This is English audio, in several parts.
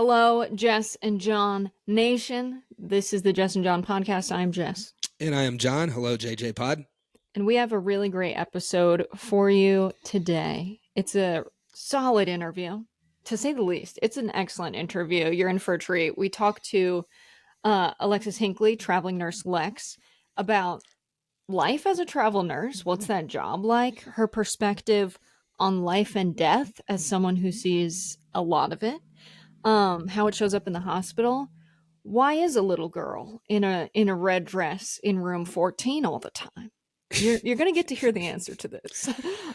Hello, Jess and John Nation. This is the Jess and John podcast. I'm Jess. And I am John. Hello, JJ Pod. And we have a really great episode for you today. It's a solid interview, to say the least. It's an excellent interview. You're in for a treat. We talked to Alexis Hinkley, traveling nurse Lex, about life as a travel nurse. What's that job like? Her perspective on life and death as someone who sees a lot of it. How it shows up in the hospital. Why is a little girl in a red dress in room 14 all the time? You're gonna get to hear the answer to this.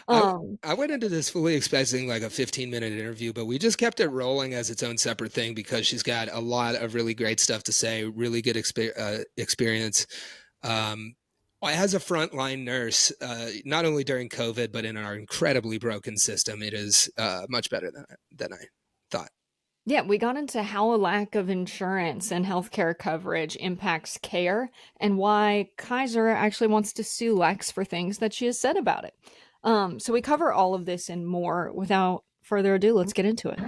I went into this fully expecting like a 15-minute interview, but we just kept it rolling as its own separate thing because she's got a lot of really great stuff to say, really good experience. As a frontline nurse, not only during COVID, but in our incredibly broken system, it is much better than I thought. Yeah, we got into how a lack of insurance and healthcare coverage impacts care and why Kaiser actually wants to sue Lex for things that she has said about it. So we cover all of this and more. Without further ado, let's get into it.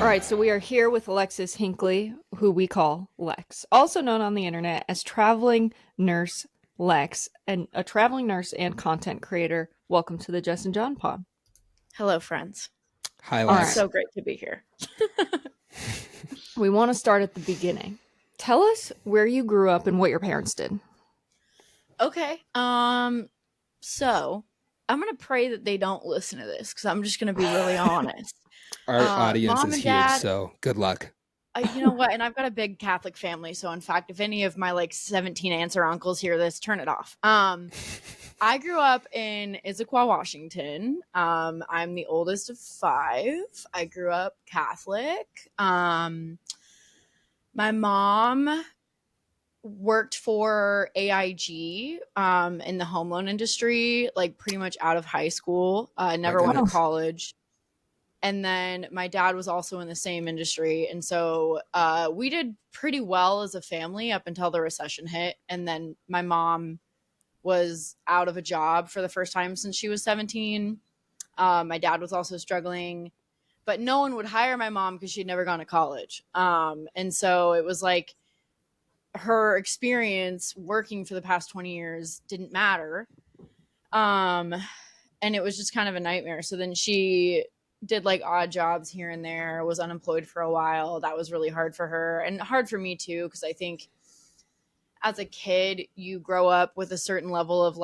All right, so we are here with Alexis Hinkley, who we call Lex, also known on the internet as Traveling Nurse Lex, and a traveling nurse and content creator. Welcome to the Jess and John Pod. Hello, friends. Hi, Lex. It's so great to be here. We want to start at the beginning. Tell us where you grew up and what your parents did. Okay. So I'm going to pray that they don't listen to this because I'm just going to be really honest. Our audience Mom is and huge, Dad, so good luck. you know what? And I've got a big Catholic family. So in fact, if any of my 17 aunts or uncles hear this, turn it off. I grew up in Issaquah, Washington. I'm the oldest of 5. I grew up Catholic. My mom worked for AIG in the home loan industry, pretty much out of high school. Never went to college. And then my dad was also in the same industry. And so we did pretty well as a family up until the recession hit. And then my mom was out of a job for the first time since she was 17. My dad was also struggling, but no one would hire my mom because she'd never gone to college. And so it was like her experience working for the past 20 years didn't matter. And it was just kind of a nightmare. So then she did odd jobs here and there, was unemployed for a while. That was really hard for her and hard for me too, because I think as a kid, you grow up with a certain level of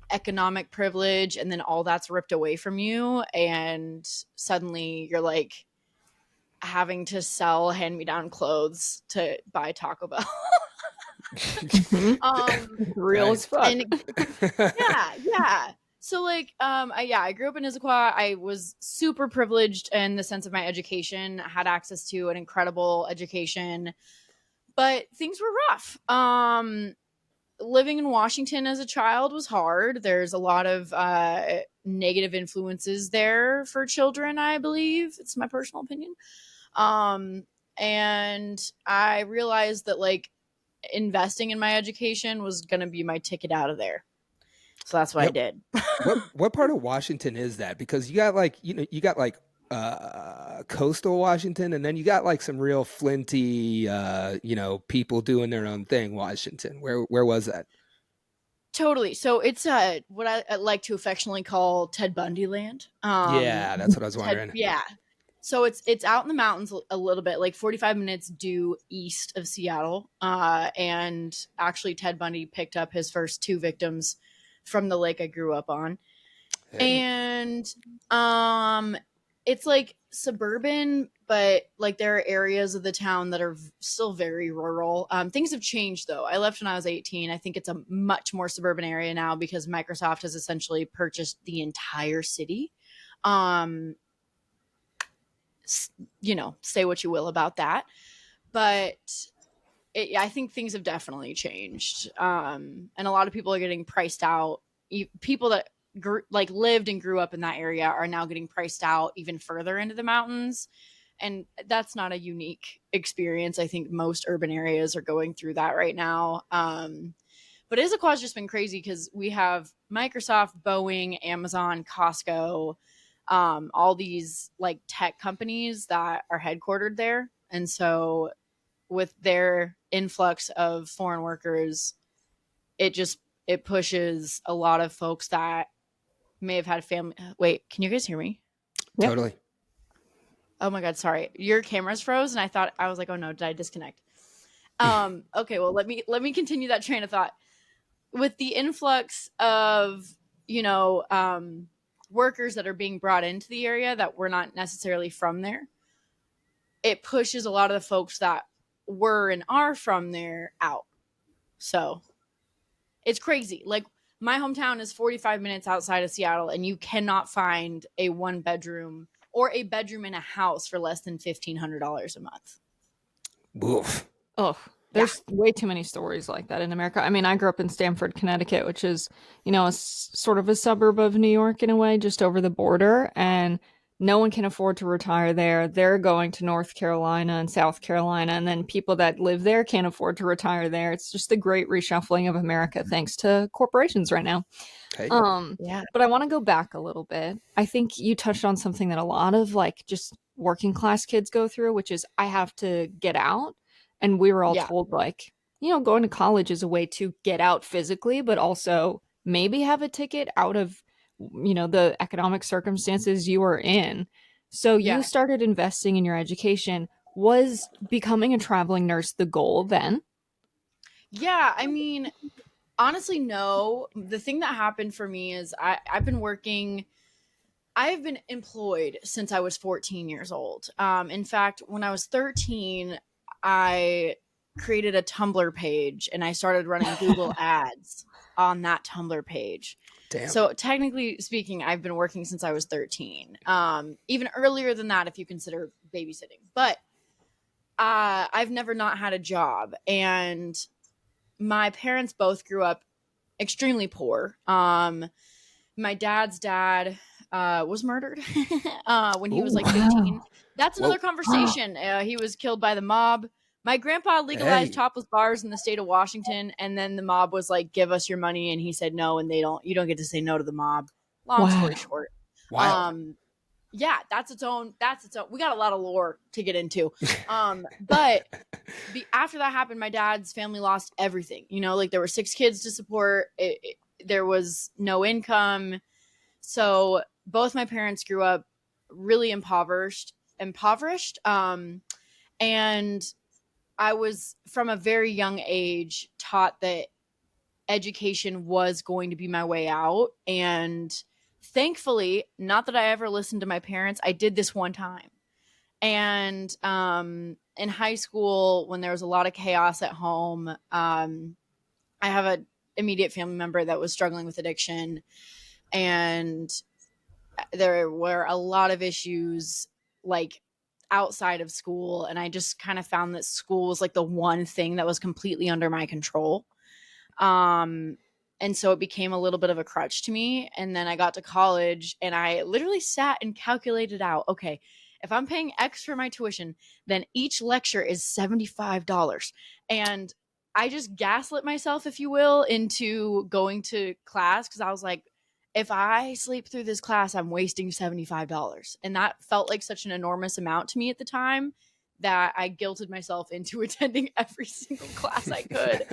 economic privilege, and then all that's ripped away from you. And suddenly you're having to sell hand-me-down clothes to buy Taco Bell. Real as fuck. Yeah. So I grew up in Issaquah. I was super privileged in the sense of my education. I had access to an incredible education. But things were rough. Living in Washington as a child was hard. There's a lot of negative influences there for children, I believe. It's my personal opinion. And I realized that investing in my education was going to be my ticket out of there. So that's what I did. What part of Washington is that? Because you got coastal Washington, and then you got some real flinty, people doing their own thing. Washington, where was that? Totally. So it's what I like to affectionately call Ted Bundy land. Yeah, that's what I was wondering. Yeah. So it's out in the mountains a little bit, 45 minutes due east of Seattle. And actually Ted Bundy picked up his first 2 victims from the lake I grew up on. Hey. And it's suburban, but there are areas of the town that are still very rural. Things have changed though. I left when I was 18. I think it's a much more suburban area now because Microsoft has essentially purchased the entire city. Say what you will about that, but I think things have definitely changed. And a lot of people are getting priced out. People that lived and grew up in that area are now getting priced out even further into the mountains. And that's not a unique experience. I think most urban areas are going through that right now. But Issaquah's just been crazy because we have Microsoft, Boeing, Amazon, Costco, all these like tech companies that are headquartered there. And so with their influx of foreign workers, it pushes a lot of folks that may have had family. Wait, can you guys hear me? Yep. Totally. Oh my God, sorry. Your camera's froze and I was like, oh no, did I disconnect? Okay, well let me continue that train of thought. With the influx of, workers that are being brought into the area that were not necessarily from there, it pushes a lot of the folks that were and are from there out. So it's crazy. Like my hometown is 45 minutes outside of Seattle, and you cannot find a 1-bedroom or a bedroom in a house for less than $1,500 a month. Woof. Oh, there's way too many stories like that in America. I mean, I grew up in Stamford, Connecticut, which is, sort of a suburb of New York in a way, just over the border. And no one can afford to retire there. They're going to North Carolina and South Carolina. And then people that live there can't afford to retire there. It's just the great reshuffling of America thanks to corporations right now. Okay. Yeah. But I want to go back a little bit. I think you touched on something that a lot of like just working class kids go through, which is I have to get out. And we were all told like, going to college is a way to get out physically, but also maybe have a ticket out of, the economic circumstances you are in. So you started investing in your education. Was becoming a traveling nurse the goal then? Yeah, I mean, honestly, no. The thing that happened for me is I've been employed since I was 14 years old. In fact, when I was 13, I created a Tumblr page and I started running Google ads on that Tumblr page. Damn. So technically speaking, I've been working since I was 13. Even earlier than that, if you consider babysitting. But I've never not had a job. And my parents both grew up extremely poor. My dad's dad was murdered when he was like 15. Wow. That's another conversation. He was killed by the mob. My grandpa legalized topless bars in the state of Washington, and then the mob was like, "Give us your money," and he said no, and you don't get to say no to the mob. Long story short. Wow. Yeah, that's its own. We got a lot of lore to get into. But after that happened, my dad's family lost everything. Like there were 6 kids to support. There was no income. So both my parents grew up really impoverished. And I was from a very young age taught that education was going to be my way out. And thankfully, not that I ever listened to my parents, I did this one time. And in high school, when there was a lot of chaos at home, I have an immediate family member that was struggling with addiction. And there were a lot of issues like outside of school. And I just kind of found that school was like the one thing that was completely under my control. And so it became a little bit of a crutch to me. And then I got to college and I literally sat and calculated out, okay, if I'm paying X for my tuition, then each lecture is $75. And I just gaslit myself, if you will, into going to class because I was like, if I sleep through this class, I'm wasting $75. And that felt like such an enormous amount to me at the time that I guilted myself into attending every single class I could.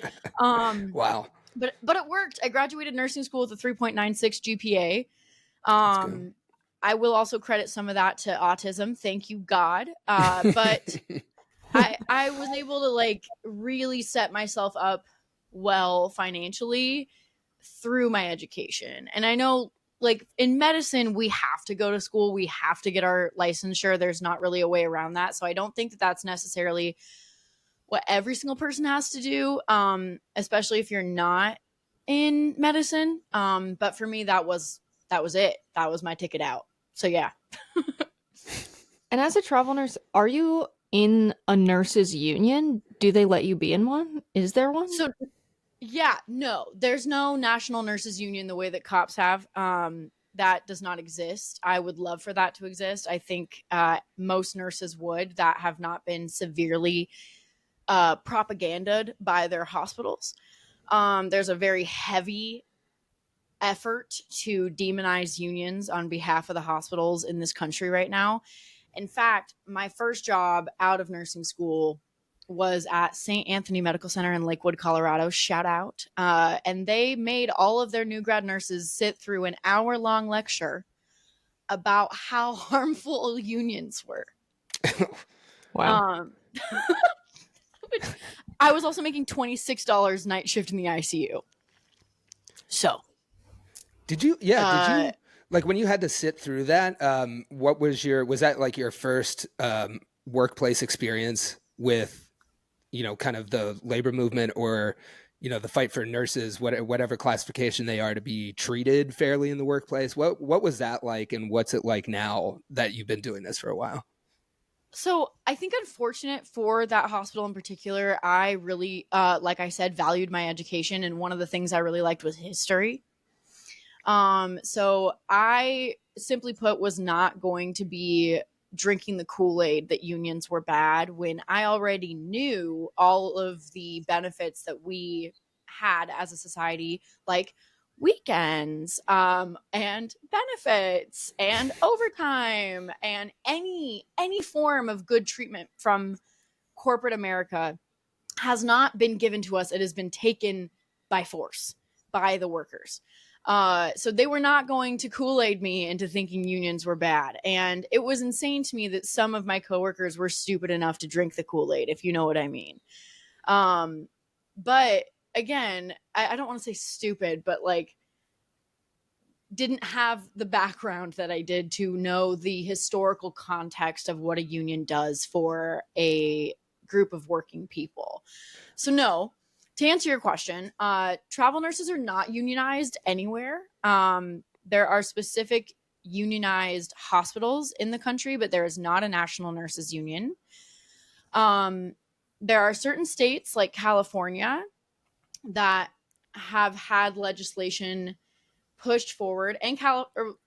Wow. But it worked. I graduated nursing school with a 3.96 GPA. I will also credit some of that to autism. Thank you, God. But I was able to like really set myself up well financially through my education. And I know like in medicine, we have to go to school. We have to get our licensure. There's not really a way around that. So I don't think that that's necessarily what every single person has to do, especially if you're not in medicine. But for me, that was it. That was my ticket out. So yeah. And as a travel nurse, are you in a nurses union? Do they let you be in one? Is there one? So yeah, no, there's no national nurses union the way that cops have. That does not exist. I would love for that to exist. I think most nurses would that have not been severely propagandized by their hospitals. There's a very heavy effort to demonize unions on behalf of the hospitals in this country right now. In fact, my first job out of nursing school was at St. Anthony Medical Center in Lakewood, Colorado. Shout out. And they made all of their new grad nurses sit through an hour-long lecture about how harmful unions were. Wow. I was also making $26 night shift in the ICU. So. Did you like when you had to sit through that, what was that like your first workplace experience with, kind of the labor movement or, the fight for nurses, whatever classification they are, to be treated fairly in the workplace? What was that like, and what's it like now that you've been doing this for a while? So I think unfortunate for that hospital in particular, I really, like I said, valued my education. And one of the things I really liked was history. So I, simply put, was not going to be drinking the Kool-Aid that unions were bad when I already knew all of the benefits that we had as a society, like weekends, and benefits and overtime and any form of good treatment from corporate America has not been given to us. It has been taken by force by the workers. So they were not going to Kool-Aid me into thinking unions were bad. And it was insane to me that some of my coworkers were stupid enough to drink the Kool-Aid, if you know what I mean. But again, I don't want to say stupid, but like didn't have the background that I did to know the historical context of what a union does for a group of working people. So no. To answer your question, travel nurses are not unionized anywhere. There are specific unionized hospitals in the country, but there is not a national nurses union. There are certain states like California that have had legislation pushed forward, and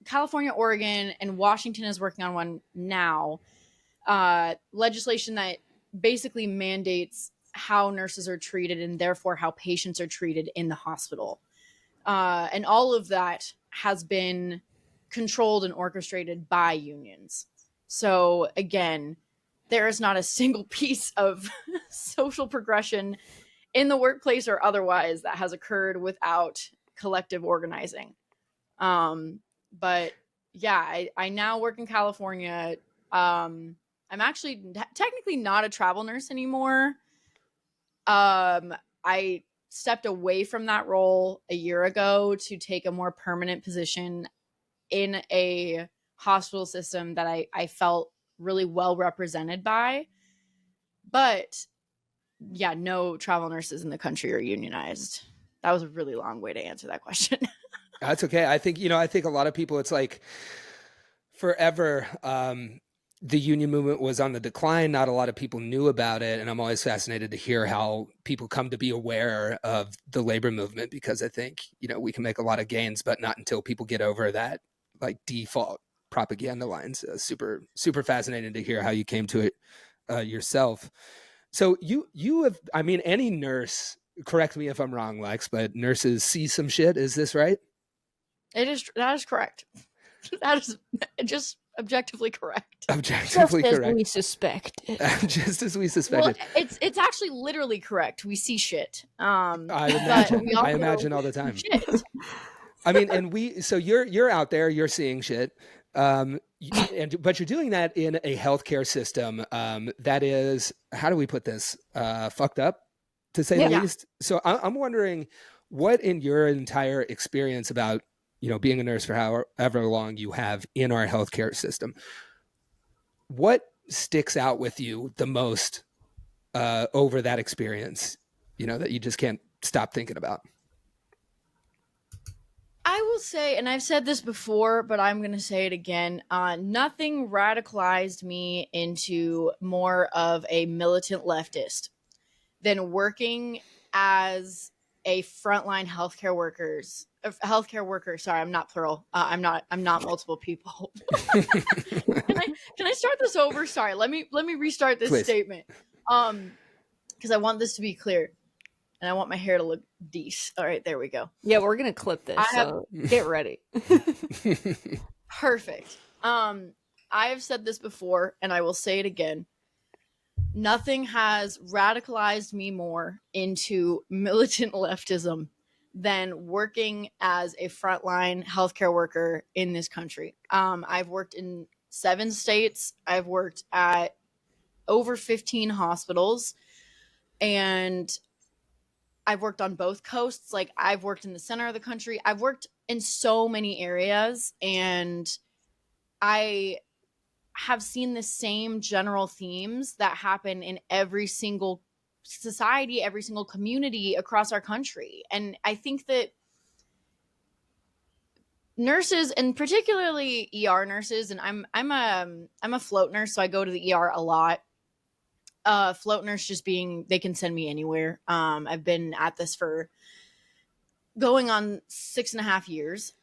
California, Oregon, and Washington is working on one now. Legislation that basically mandates how nurses are treated and therefore how patients are treated in the hospital. And all of that has been controlled and orchestrated by unions. So again, there is not a single piece of social progression in the workplace or otherwise that has occurred without collective organizing. But yeah, I now work in California. I'm actually technically not a travel nurse anymore. I stepped away from that role a year ago to take a more permanent position in a hospital system that I felt really well represented by. But yeah, no travel nurses in the country are unionized. That was a really long way to answer that question. That's okay. I think a lot of people, it's like forever, the union movement was on the decline. Not a lot of people knew about it. And I'm always fascinated to hear how people come to be aware of the labor movement, because I think, we can make a lot of gains, but not until people get over that like default propaganda lines. Super, super fascinating to hear how you came to it yourself. So you have, any nurse, correct me if I'm wrong, Lex, but nurses see some shit. Is this right? That is correct. That is just objectively correct. Objectively just correct. As we suspected. Just as we suspected. Well, it's actually literally correct. We see shit. I imagine all the time. Shit. So you're out there, you're seeing shit. But you're doing that in a healthcare system that is, how do we put this, fucked up, to say the least. So I'm wondering, what in your entire experience about being a nurse for however long you have in our healthcare system, what sticks out with you the most over that experience, that you just can't stop thinking about? I will say, and I've said this before, but I'm going to say it again. Nothing radicalized me into more of a militant leftist than working as a frontline healthcare worker. Sorry, I'm not plural. I'm not multiple people. Can I start this over? Sorry, let me restart this Please. Statement. Because I want this to be clear. and I want my hair to look decent. All right, there we go. Yeah, we're gonna clip this, so get ready. Perfect. I have said this before, and I will say it again. Nothing has radicalized me more into militant leftism than working as a frontline healthcare worker in this country. I've worked in 7 states. I've worked at over 15 hospitals, and I've worked on both coasts. Like, I've worked in the center of the country. I've worked in so many areas, and I have seen the same general themes that happen in every single society, every single community across our country. And I think that nurses, and particularly ER nurses, and I'm a float nurse, so I go to the ER a lot. Float nurse just being they can send me anywhere. I've been at this for going on 6.5 years.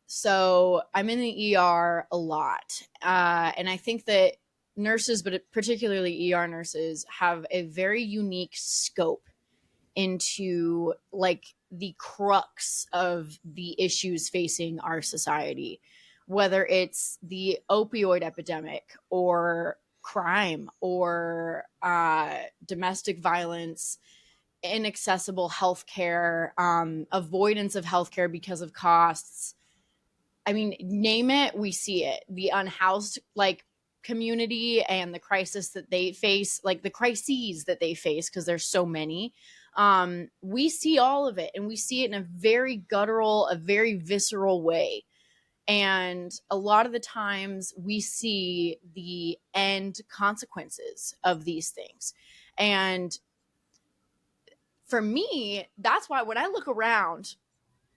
So I'm in the ER a lot. And I think that nurses, but particularly ER nurses, have a very unique scope into like the crux of the issues facing our society, whether it's the opioid epidemic or crime or domestic violence, inaccessible healthcare, avoidance of healthcare because of costs. I mean, name it, we see it. The unhoused like community and the crisis that they face, like the crises that they face, because there's so many. We see all of it, and we see it in a very guttural, a very visceral way. And a lot of the times we see the end consequences of these things. And for me, that's why when I look around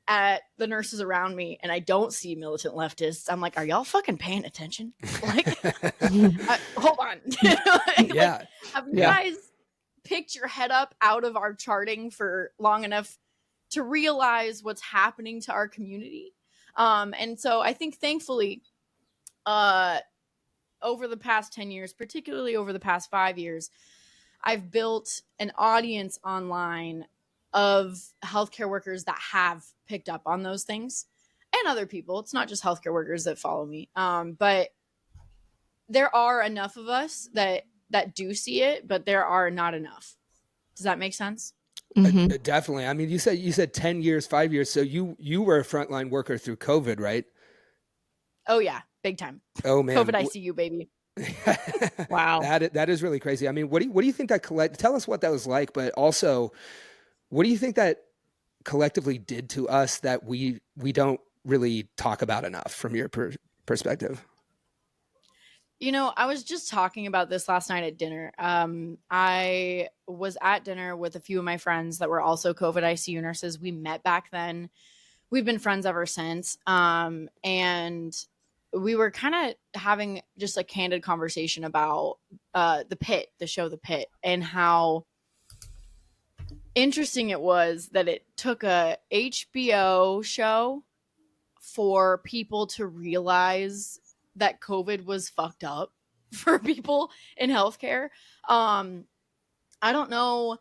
at the nurses around me and I don't see militant leftists, I'm like, are y'all fucking paying attention? Like, hold on. Yeah. Like, have you guys picked your head up out of our charting for long enough to realize what's happening to our community? And so I think thankfully, over the past 10 years, particularly over the past 5 years, I've built an audience online of healthcare workers that have picked up on those things, and other people. It's not just healthcare workers that follow me. But there are enough of us that do see it, but there are not enough. Does that make sense? Mm-hmm. Definitely. I mean, you said 10 years, 5 years. So you were a frontline worker through COVID, right? Oh yeah. Big time. Oh man. COVID ICU, baby. Wow. That is really crazy. I mean, what do you think that tell us what that was like, but also what do you think that collectively did to us that we don't really talk about enough from your perspective? You know, I was just talking about this last night at dinner. I was at dinner with a few of my friends that were also COVID ICU nurses. We met back then. We've been friends ever since. And we were kind of having just a candid conversation about the show The Pit, and how interesting it was that it took a HBO show for people to realize that COVID was fucked up for people in healthcare. I don't know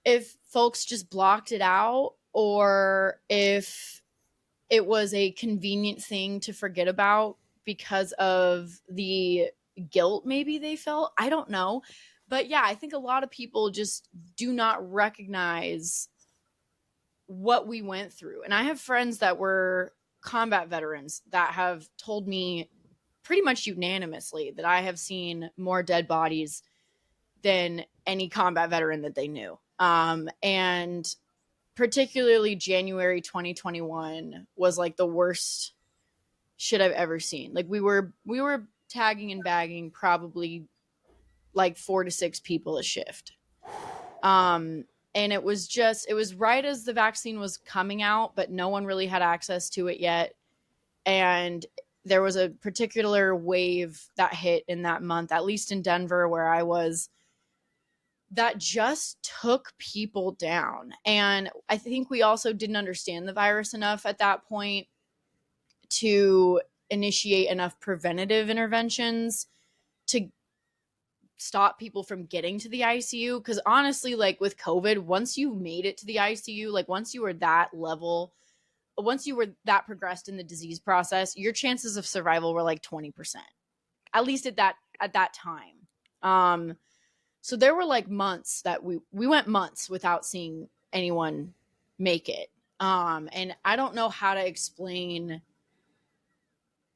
if folks just blocked it out, or if it was a convenient thing to forget about because of the guilt maybe they felt. I don't know. But yeah, I think a lot of people just do not recognize what we went through. And I have friends that were combat veterans that have told me pretty much unanimously that I have seen more dead bodies than any combat veteran that they knew. And particularly January 2021 was like the worst shit I've ever seen. Like we were tagging and bagging probably like 4 to 6 people a shift. And it was right as the vaccine was coming out, but no one really had access to it yet. And there was a particular wave that hit in that month, at least in Denver where I was, that just took people down. And I think we also didn't understand the virus enough at that point to initiate enough preventative interventions to stop people from getting to the ICU. Because honestly, like with COVID, once you made it to the ICU, like once you were that level, once you were that progressed in the disease process, your chances of survival were like 20%, at least at that time. So there were like months that we went months without seeing anyone make it. And I don't know how to explain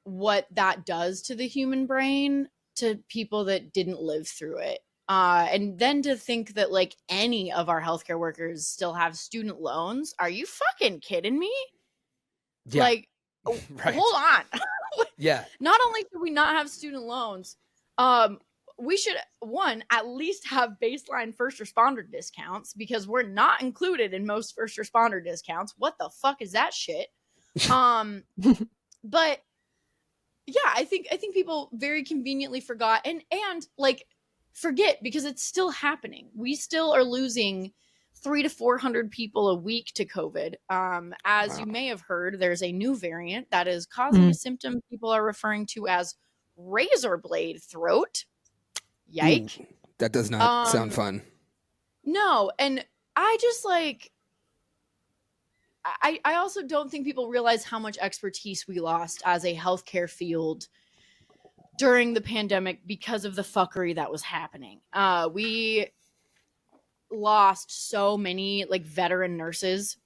what that does to the human brain to people that didn't live through it. And then to think that like any of our healthcare workers still have student loans. Are you fucking kidding me? Yeah. Like, Right. hold on. Yeah. Not only should we not have student loans, we should, one, at least have baseline first responder discounts, because we're not included in most first responder discounts. What the fuck is that shit? But yeah, I think people very conveniently forgot and like forget, because it's still happening. We still are losing 300 to 400 people a week to COVID. As you may have heard, there's a new variant that is causing a symptom people are referring to as razor blade throat. Yike. Ooh, that does not sound fun. No, and I just like, I also don't think people realize how much expertise we lost as a healthcare field during the pandemic because of the fuckery that was happening. We lost so many like veteran nurses.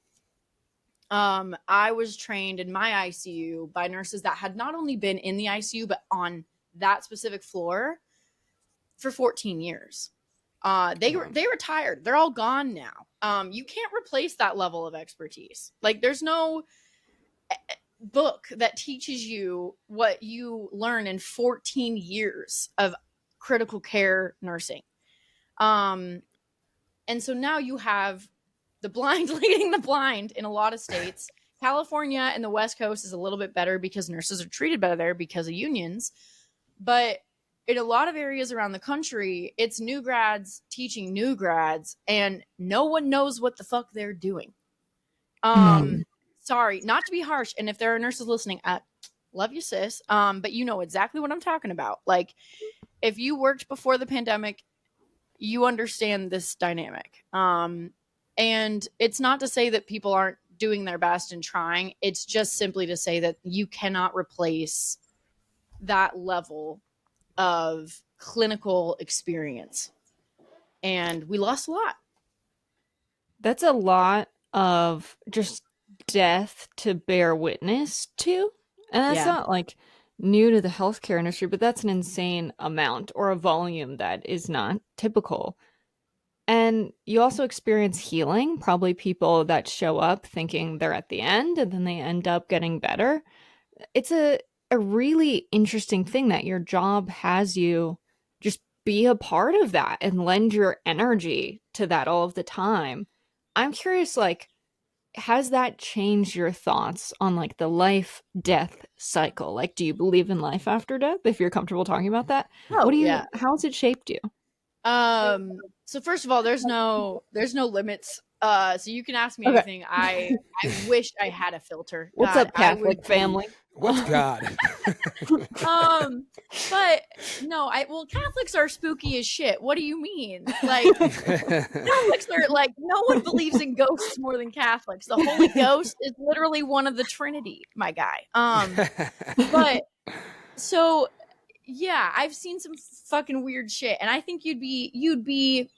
I was trained in my ICU by nurses that had not only been in the ICU, but on that specific floor for 14 years. They retired. They're all gone now. You can't replace that level of expertise. Like there's no book that teaches you what you learn in 14 years of critical care nursing. And so now you have the blind leading the blind in a lot of states. California and the West Coast is a little bit better because nurses are treated better there because of unions. But in a lot of areas around the country, it's new grads teaching new grads, and no one knows what the fuck they're doing. Sorry, not to be harsh. And if there are nurses listening, love you, sis. But you know exactly what I'm talking about. Like, if you worked before the pandemic, you understand this dynamic. And it's not to say that people aren't doing their best and trying. It's just simply to say that you cannot replace that level of clinical experience. And we lost a lot. That's a lot of just death to bear witness to. And that's not like new to the healthcare industry, but that's an insane amount or a volume that is not typical. And you also experience healing, probably people that show up thinking they're at the end and then they end up getting better. It's a really interesting thing that your job has you just be a part of that and lend your energy to that all of the time. I'm curious, like, has that changed your thoughts on like the life death cycle? Like, do you believe in life after death? If you're comfortable talking about that, how has it shaped you? So first of all, there's no limits. So you can ask me anything. I wish I had a filter. What's God, up, Catholic family? What's God? But no, Catholics are spooky as shit. What do you mean? Like, Catholics are like, no one believes in ghosts more than Catholics. The Holy Ghost is literally one of the Trinity, my guy. But so yeah, I've seen some fucking weird shit, and I think you'd be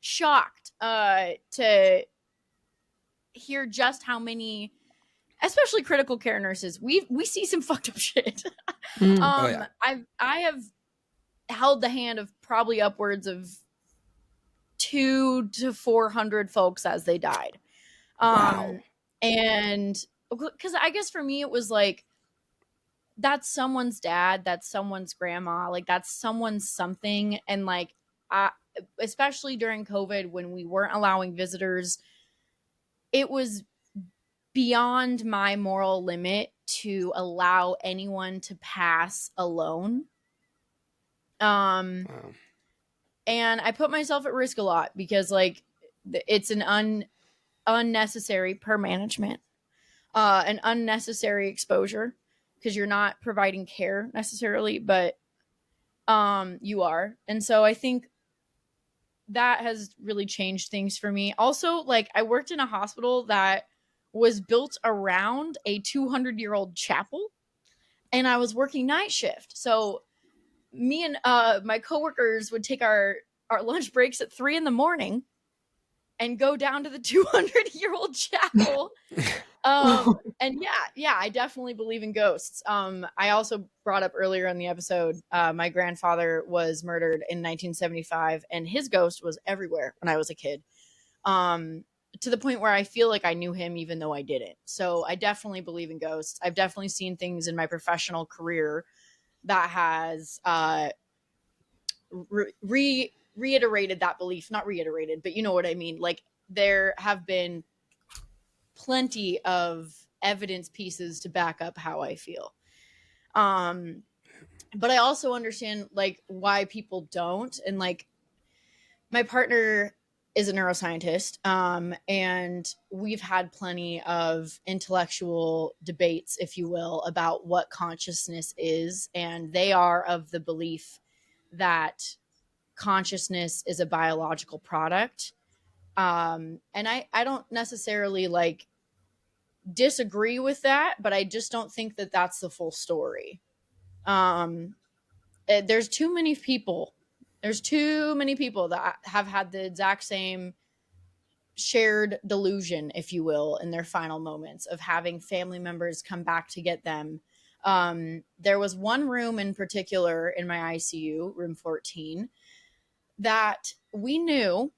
shocked to hear just how many, especially critical care nurses, we see some fucked up shit. I have held the hand of probably upwards of 200 to 400 folks as they died. Wow. And because I guess for me it was like, that's someone's dad, that's someone's grandma, like that's someone's something. And like, especially during COVID when we weren't allowing visitors, it was beyond my moral limit to allow anyone to pass alone. Wow. And I put myself at risk a lot because like it's an unnecessary per management, an unnecessary exposure, because you're not providing care necessarily, but You are. And so I think that has really changed things for me. Also, like, I worked in a hospital that was built around a 200-year-old chapel, and I was working night shift. So me and my coworkers would take our lunch breaks at 3 a.m. and go down to the 200-year-old chapel. And yeah, I definitely believe in ghosts. I also brought up earlier in the episode, my grandfather was murdered in 1975, and his ghost was everywhere when I was a kid. To the point where I feel like I knew him even though I didn't. So I definitely believe in ghosts. I've definitely seen things in my professional career that has reiterated that belief. Not reiterated, but you know what I mean. Like, there have been plenty of evidence pieces to back up how I feel. But I also understand, like, why people don't. And, like, my partner is a neuroscientist, and we've had plenty of intellectual debates, if you will, about what consciousness is. And they are of the belief that consciousness is a biological product. And I don't necessarily, like, disagree with that, but I just don't think that that's the full story. There's too many people. There's too many people that have had the exact same shared delusion, if you will, in their final moments of having family members come back to get them. There was one room in particular in my ICU, room 14, that we knew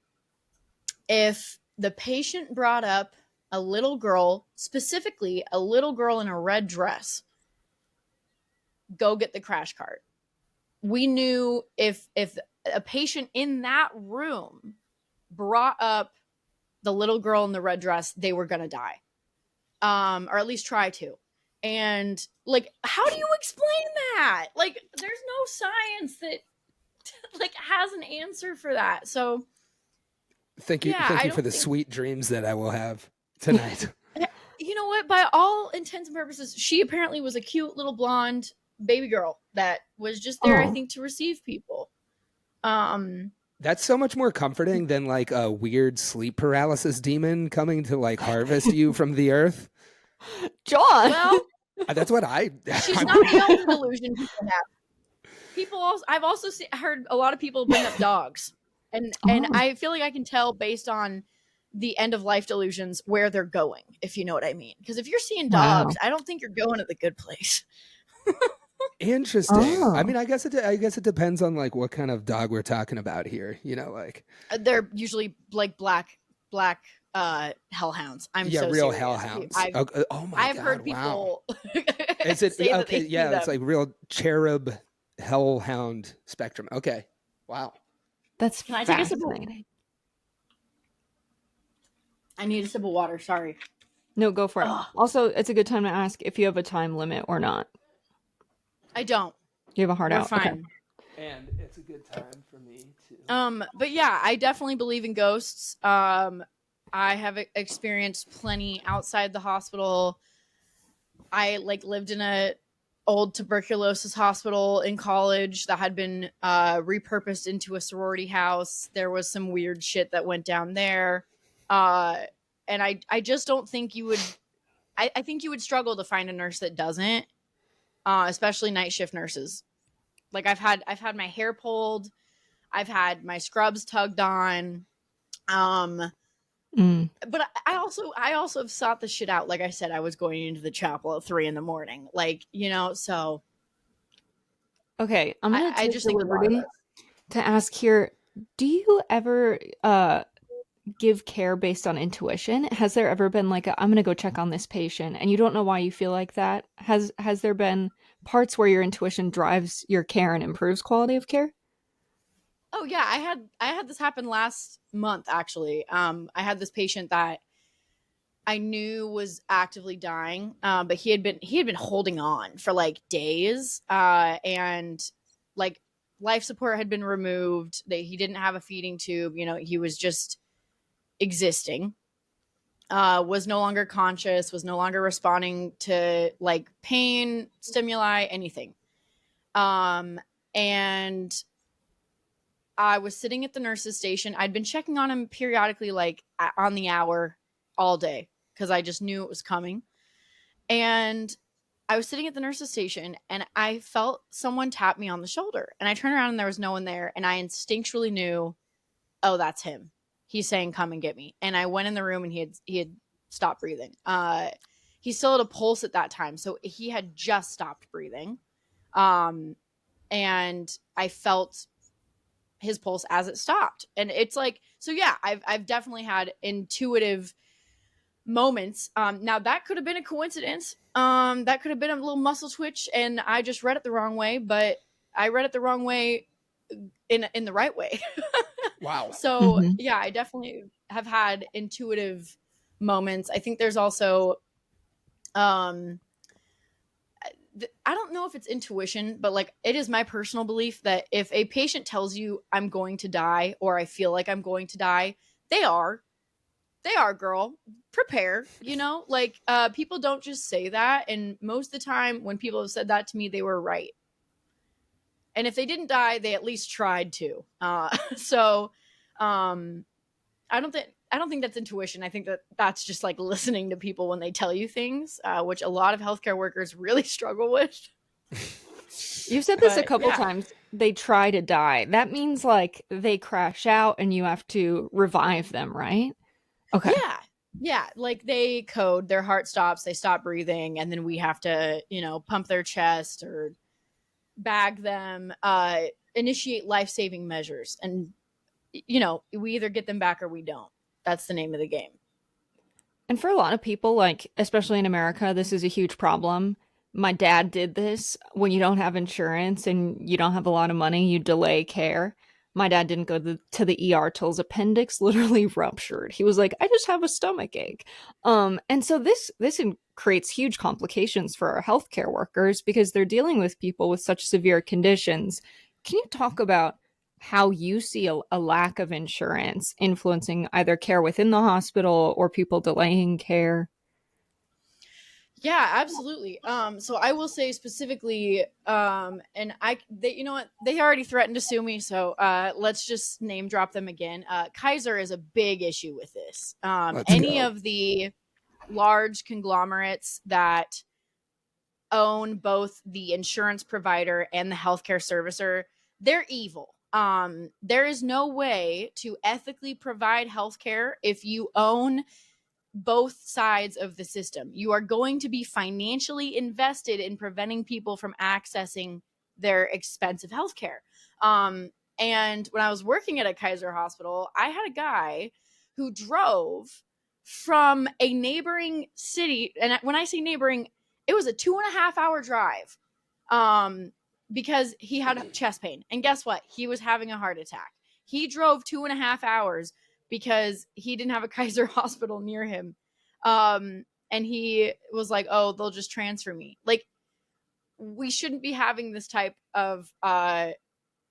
if the patient brought up a little girl, specifically a little girl in a red dress, go get the crash cart. We knew if a patient in that room brought up the little girl in the red dress, they were going to die, or at least try to. And, like, how do you explain that? Like, there's no science that like has an answer for that. So thank you for the sweet dreams that I will have tonight. You know what? By all intents and purposes, she apparently was a cute little blonde baby girl that was just there, I think, to receive people. That's so much more comforting than, like, a weird sleep paralysis demon coming to, like, harvest you from the earth. John. Well, that's what she's not the only delusion people have. I've also heard a lot of people bring up dogs, and I feel like I can tell based on the end of life delusions where they're going, if you know what I mean. Because if you're seeing dogs, I don't think you're going to the good place. Interesting. I mean, I guess it depends on, like, what kind of dog we're talking about here. You know, like, they're usually like black hellhounds. Real hellhounds. Oh my god! I've heard people. Wow. Is it say okay? Yeah, it's like real cherub hellhound spectrum. Okay. Wow. That's Can I fascinating. take a sip? I need a sip of water. Sorry. No, go for it. Also, it's a good time to ask if you have a time limit or not. I don't. You have a heart out. Fine. Okay. And it's a good time for me to. But yeah, I definitely believe in ghosts. I have experienced plenty outside the hospital. I lived in a old tuberculosis hospital in college that had been repurposed into a sorority house. There was some weird shit that went down there. And I just don't think you would. I think you would struggle to find a nurse that doesn't. Especially night shift nurses. Like, I've had my hair pulled, I've had my scrubs tugged on, but I also have sought the shit out. Like I said, I was going into the chapel at 3 a.m. Like, you know, so. Okay, I'm gonna I just think liberty to ask here: do you ever give care based on intuition? Has there ever been like I'm gonna go check on this patient and you don't know why you feel like that? Has there been parts where your intuition drives your care and improves quality of care? Oh yeah, I had this happen last month actually. I had this patient that I knew was actively dying, but he had been holding on for like days, and like life support had been removed. He didn't have a feeding tube. You know, he was just existing, was no longer conscious, was no longer responding to like pain stimuli, anything. And I was sitting at the nurse's station. I'd been checking on him periodically, like on the hour all day, because I just knew it was coming. And I was sitting at the nurse's station and I felt someone tap me on the shoulder. And I turned around and there was no one there. And I instinctually knew, oh, that's him. He's saying, come and get me. And I went in the room and he had stopped breathing. He still had a pulse at that time. So he had just stopped breathing. And I felt his pulse as it stopped. And it's like, so yeah, I've definitely had intuitive moments. Now that could have been a coincidence. That could have been a little muscle twitch and I just read it the wrong way, but I read it the wrong way in the right way. Wow. So yeah, I definitely have had intuitive moments. I think there's also, I don't know if it's intuition, but like it is my personal belief that if a patient tells you I'm going to die or I feel like I'm going to die, they are, girl, prepare, you know, like people don't just say that. And most of the time when people have said that to me, they were right. And if they didn't die, they at least tried to. So I don't think that's intuition. I think that that's just like listening to people when they tell you things, which a lot of healthcare workers really struggle with. You've said this a couple times. They try to die. That means like they crash out and you have to revive them, right? Okay. Yeah. Like they code, their heart stops, they stop breathing, and then we have to, you know, pump their chest or bag them, initiate life-saving measures. And, you know, we either get them back or we don't. That's the name of the game. And for a lot of people, like, especially in America, this is a huge problem. My dad did this. When you don't have insurance and you don't have a lot of money, you delay care. My dad didn't go to the ER till his appendix literally ruptured. He was like, I just have a stomach ache. And so this creates huge complications for our healthcare workers because they're dealing with people with such severe conditions. Can you talk about how you see a lack of insurance influencing either care within the hospital or people delaying care? Yeah, absolutely. So I will say specifically, and they, you know what, they already threatened to sue me, so let's just name drop them again. Kaiser is a big issue with this. Any of the large conglomerates that own both the insurance provider and the healthcare servicer, they're evil. There is no way to ethically provide healthcare if you own both sides of the system. You are going to be financially invested in preventing people from accessing their expensive healthcare. And when I was working at a Kaiser hospital, I had a guy who drove from a neighboring city. And when I say neighboring, it was a 2.5 hour drive, because he had chest pain. And guess what? He was having a heart attack. He drove 2.5 hours because he didn't have a Kaiser hospital near him. And he was like, oh, they'll just transfer me. Like, we shouldn't be having this type of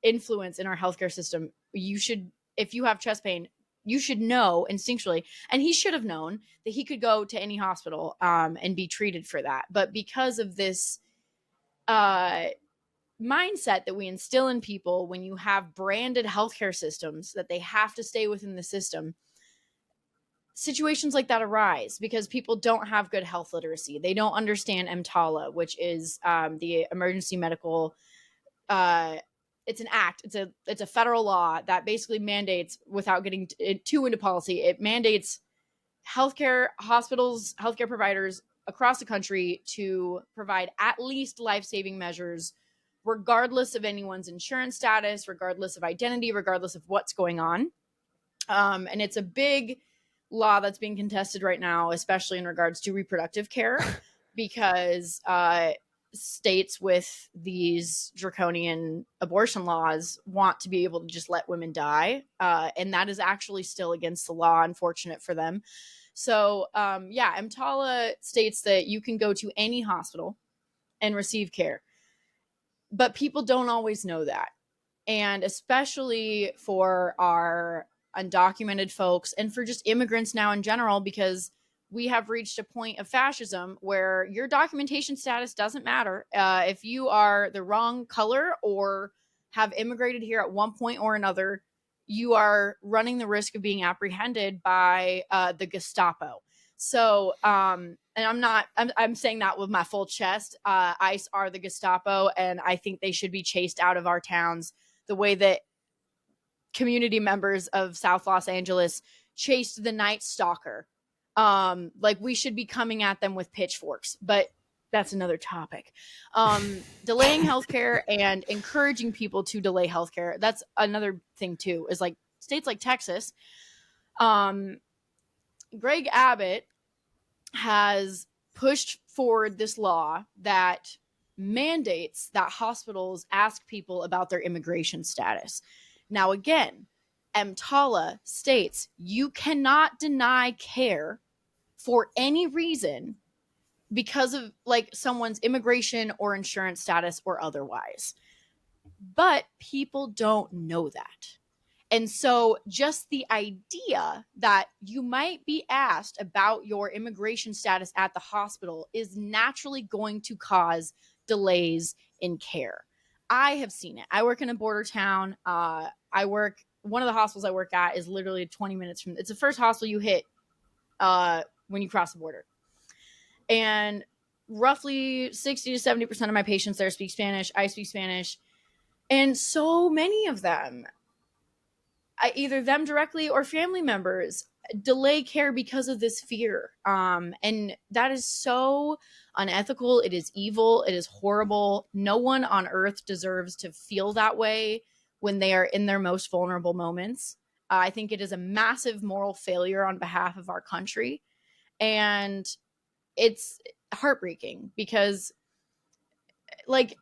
influence in our healthcare system. You should, if you have chest pain, you should know instinctually. And he should have known that he could go to any hospital and be treated for that. But because of this mindset that we instill in people when you have branded healthcare systems that they have to stay within the system, situations like that arise because people don't have good health literacy. They don't understand EMTALA, which is the emergency medical. It's an act. It's a federal law that basically mandates, without getting too into policy, it mandates healthcare hospitals, healthcare providers across the country to provide at least life-saving measures, regardless of anyone's insurance status, regardless of identity, regardless of what's going on. And it's a big law that's being contested right now, especially in regards to reproductive care, because states with these draconian abortion laws want to be able to just let women die. And that is actually still against the law, unfortunate for them. So yeah, EMTALA states that you can go to any hospital and receive care, but people don't always know that. And especially for our undocumented folks and for just immigrants now in general, because we have reached a point of fascism where your documentation status doesn't matter. If you are the wrong color or have immigrated here at one point or another, you are running the risk of being apprehended by the Gestapo. So, and I'm saying that with my full chest. ICE are the Gestapo, and I think they should be chased out of our towns the way that community members of South Los Angeles chased the Night Stalker. Like, we should be coming at them with pitchforks, but that's another topic. Delaying healthcare and encouraging people to delay healthcare. That's another thing too, is like states like Texas. Greg Abbott has pushed forward this law that mandates that hospitals ask people about their immigration status. Now, again, EMTALA states you cannot deny care for any reason because of like someone's immigration or insurance status or otherwise. But people don't know that. And so just the idea that you might be asked about your immigration status at the hospital is naturally going to cause delays in care. I have seen it. I work in a border town. One of the hospitals I work at is literally 20 minutes from, it's the first hospital you hit when you cross the border. And roughly 60 to 70% of my patients there speak Spanish. I speak Spanish. And so many of them, either them directly or family members, delay care because of this fear. And that is so unethical. It is evil. It is horrible. No one on earth deserves to feel that way when they are in their most vulnerable moments. I think it is a massive moral failure on behalf of our country. And it's heartbreaking because, like,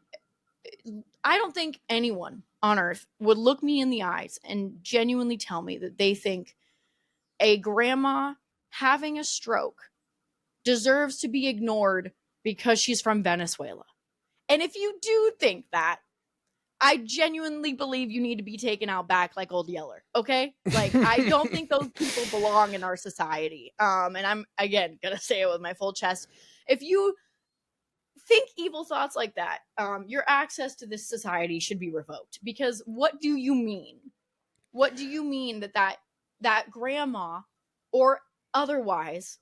I don't think anyone on earth would look me in the eyes and genuinely tell me that they think a grandma having a stroke deserves to be ignored because she's from Venezuela. And if you do think that, I genuinely believe you need to be taken out back like Old Yeller. Okay? Like, I don't think those people belong in our society. And I'm, again, going to say it with my full chest. If you think evil thoughts like that, your access to this society should be revoked. Because what do you mean? What do you mean that grandma or otherwise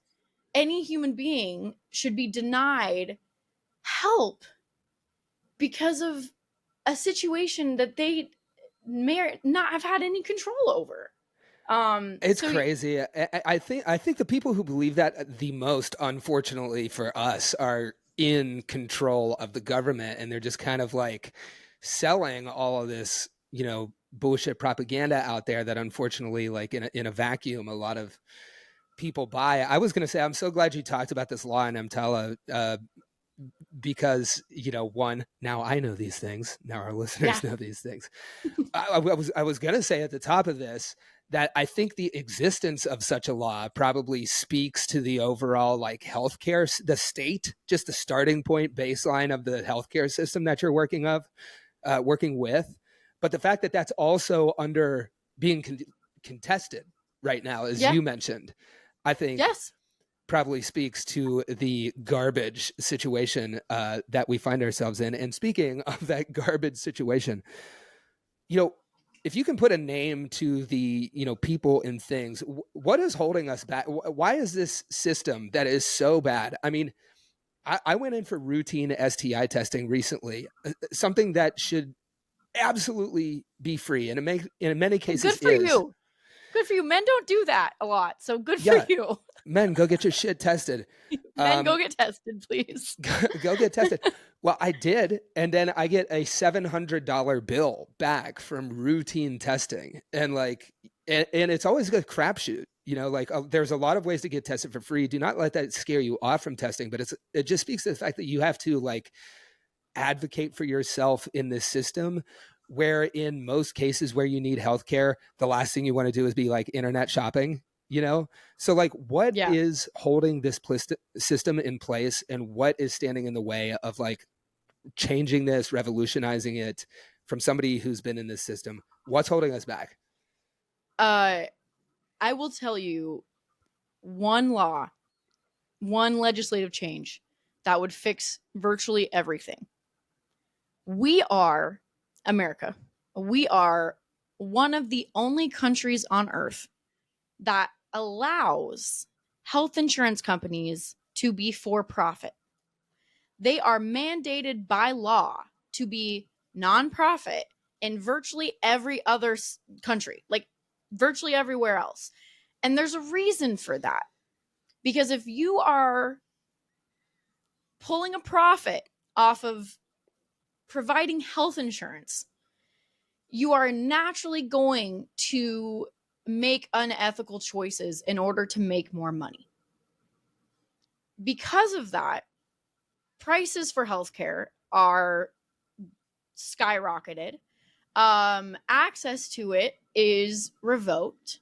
any human being should be denied help because of a situation that they may not have had any control over? It's crazy. I think the people who believe that the most, unfortunately for us, are in control of the government, and they're just kind of like selling all of this, bullshit propaganda out there that, unfortunately, like in a vacuum, a lot of people buy. I was going to say, I'm so glad you talked about this law in EMTALA, because, one, now I know these things. Now our listeners know these things. I was going to say at the top of this that I think the existence of such a law probably speaks to the overall, like, healthcare, the state, just the starting point baseline of the healthcare system that you're working with. But the fact that that's also under being contested right now, as you mentioned, I think probably speaks to the garbage situation that we find ourselves in. And speaking of that garbage situation, if you can put a name to the, people and things, what is holding us back? Why is this system that is so bad? I mean, I went in for routine STI testing recently, something that should absolutely be free. And in many cases, good for you. Good for you. Men don't do that a lot. So good for you. Men, go get your shit tested. Men, go get tested, please. Go get tested. Well, I did. And then I get a $700 bill back from routine testing. And and it's always a crapshoot. There's a lot of ways to get tested for free. Do not let that scare you off from testing. But it just speaks to the fact that you have to advocate for yourself in this system, where in most cases where you need healthcare, the last thing you want to do is be internet shopping, So what is holding this system in place, and what is standing in the way of changing this, revolutionizing it from somebody who's been in this system? What's holding us back? I will tell you one law, one legislative change that would fix virtually everything. We are America. we are one of the only countries on earth that allows health insurance companies to be for profit. They are mandated by law to be nonprofit in virtually every other country, like virtually everywhere else. And there's a reason for that. Because if you are pulling a profit off of providing health insurance, you are naturally going to make unethical choices in order to make more money. Because of that, prices for healthcare are skyrocketed. Access to it is revoked.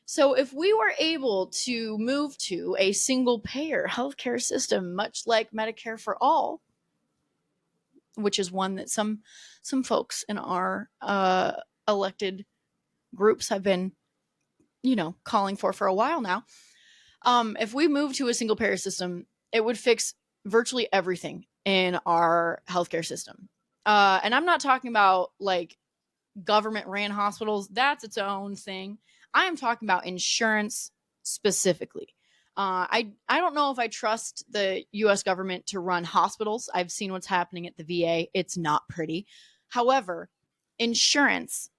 So if we were able to move to a single payer healthcare system, much like Medicare for all, which is one that some folks in our elected groups have been, calling for a while now. If we move to a single payer system, it would fix virtually everything in our healthcare system. And I'm not talking about like government ran hospitals. That's its own thing. I am talking about insurance specifically. I don't know if I trust the US government to run hospitals. I've seen what's happening at the VA. It's not pretty. However, insurance,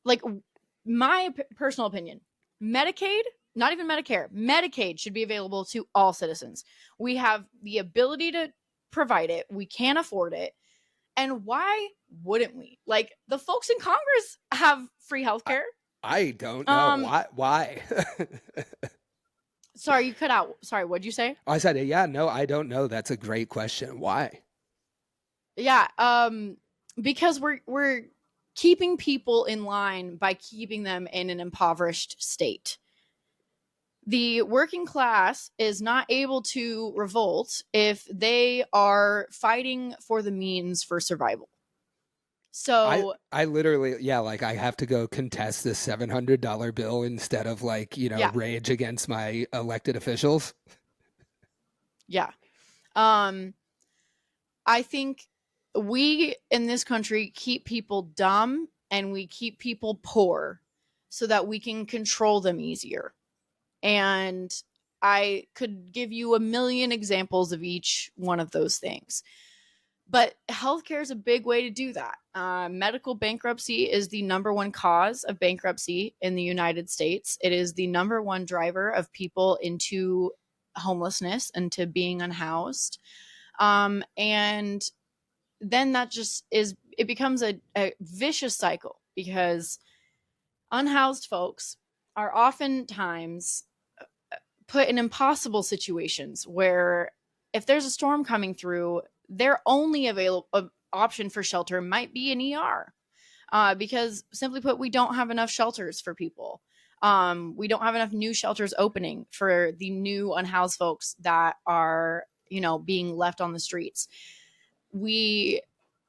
like my personal opinion, Medicaid, not even Medicare, Medicaid should be available to all citizens. We have the ability to provide it. We can afford it. And why wouldn't we? Like, the folks in Congress have free healthcare. I don't know. Why? Sorry, you cut out. Sorry, what'd you say? I said, yeah, no, I don't know. That's a great question. Why? Yeah, because we're keeping people in line by keeping them in an impoverished state. The working class is not able to revolt if they are fighting for the means for survival. So I literally, like I have to go contest this $700 bill instead of rage against my elected officials. Yeah. I think we in this country keep people dumb and we keep people poor so that we can control them easier. And I could give you a million examples of each one of those things. But healthcare is a big way to do that. Medical bankruptcy is the number one cause of bankruptcy in the United States. It is the number one driver of people into homelessness and to being unhoused. And then that just it becomes a vicious cycle because unhoused folks are oftentimes put in impossible situations where if there's a storm coming through, their only available option for shelter might be an ER. Because simply put, we don't have enough shelters for people. We don't have enough new shelters opening for the new unhoused folks that are, being left on the streets. We